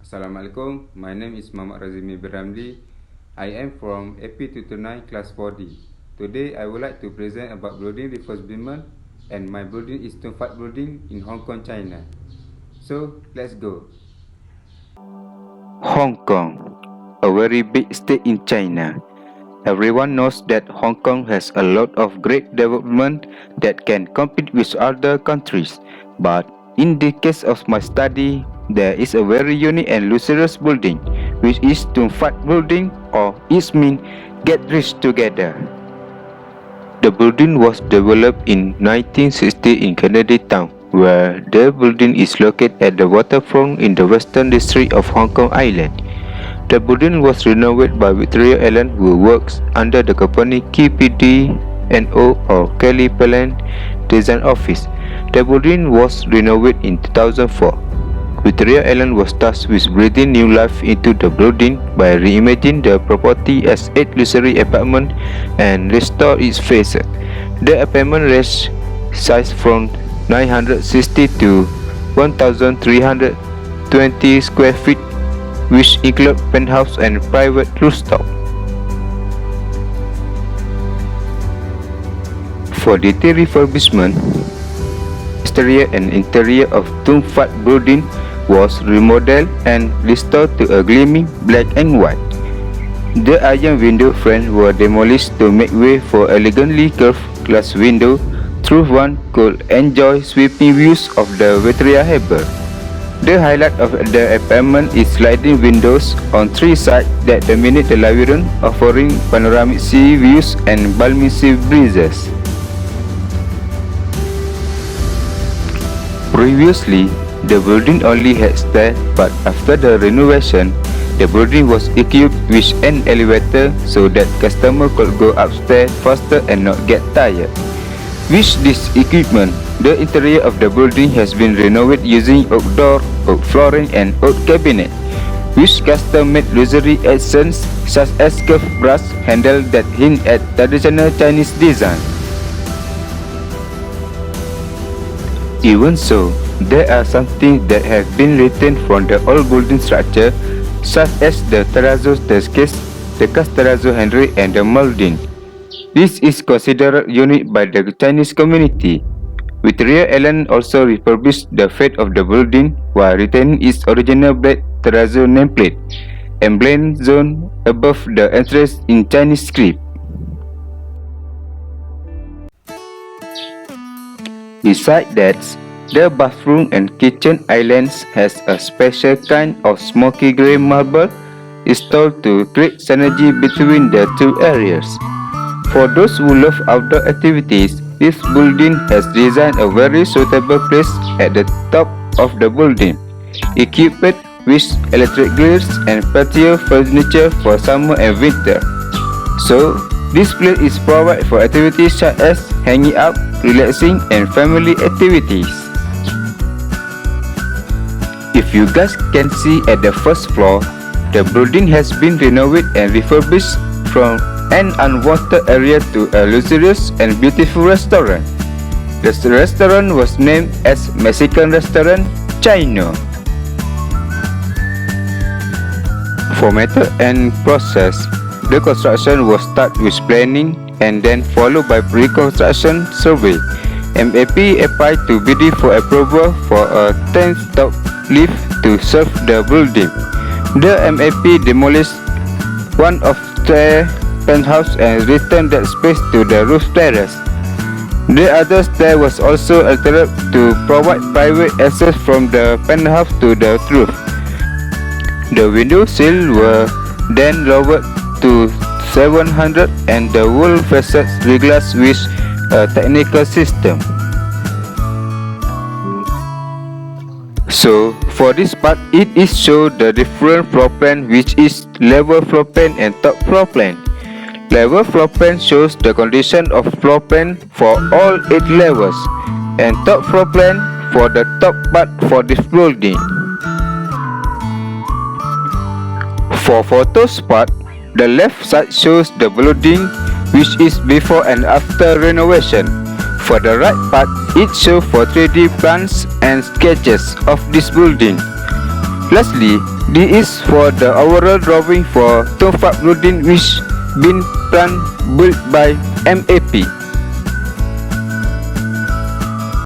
Assalamualaikum, my name is Muhammad Razimi Biramli. I am from AP229 Class 4D. Today I would like to present about building refurbishment, and my building is Tumfat Building in Hong Kong, China. So let's go. Hong Kong, a very big state in China. Everyone knows that Hong Kong has a lot of great development that can compete with other countries. But in the case of my study, there is a very unique and luxurious building, which is Tung Fat Building, or it means Get Rich Together. The building was developed in 1960 in Kennedy Town, where the building is located at the waterfront in the western district of Hong Kong Island. The building was renovated by Victoria Allen, who works under the company KPD&O or Kelly Plant Design Office. The building was renovated in 2004. Victoria Allen was tasked with breathing new life into the building by reimagining the property as 8 luxury apartments and restore its facade. The apartment range size from 960 to 1,320 square feet, which include penthouse and private rooftop. For detailed refurbishment, exterior and interior of Tung Fat Building was remodeled and restored to a gleaming black and white. The iron window frames were demolished to make way for elegantly curved glass windows through one could enjoy sweeping views of the Victoria Harbour. The highlight of the apartment is sliding windows on 3 sides that dominate the living room, offering panoramic sea views and balmy sea breezes. Previously, the building only had stairs, but after the renovation, the building was equipped with an elevator so that customers could go upstairs faster and not get tired. With this equipment, the interior of the building has been renovated using oak door, oak flooring and oak cabinet, with custom-made luxury accents such as curved brass handles that hint at traditional Chinese design. Even so, there are some things that have been retained from the old building structure, such as the terrazzo staircase, the cast terrazzo handrail and the molding. This is considered unique by the Chinese community. Victoria Allen also refurbished the facade of the building while retaining its original black terrazzo nameplate, emblazoned above the entrance in Chinese script. Besides that, the bathroom and kitchen islands has a special kind of smoky grey marble installed to create synergy between the two areas. For those who love outdoor activities, this building has designed a very suitable place at the top of the building, equipped with electric grills and patio furniture for summer and winter. So, this place is provided for activities such as hanging out, relaxing, and family activities. If you guys can see at the first floor, the building has been renovated and refurbished from an unwanted area to a luxurious and beautiful restaurant. The restaurant was named as Mexican Restaurant Chino. For method and process, the construction was started with planning and then followed by pre-construction survey. MAP applied to BD for approval for a 10-stop lift to serve the building. The MAP demolished one of the penthouse and returned that space to the roof terrace. The other stair was also altered to provide private access from the penthouse to the roof. The window sills were then lowered to 700 and the whole facade reglassed with a technical system. So, for this part, it is show the different floor plan, which is level floor plan and top floor plan. Level floor plan shows the condition of floor plan for all 8 levels, and top floor plan for the top part for this building. For photos part, the left side shows the building, which is before and after renovation. For the right part, it shows for 3D plans and sketches of this building. Lastly, this is for the overall drawing for Tumpak building which been planned built by MAP.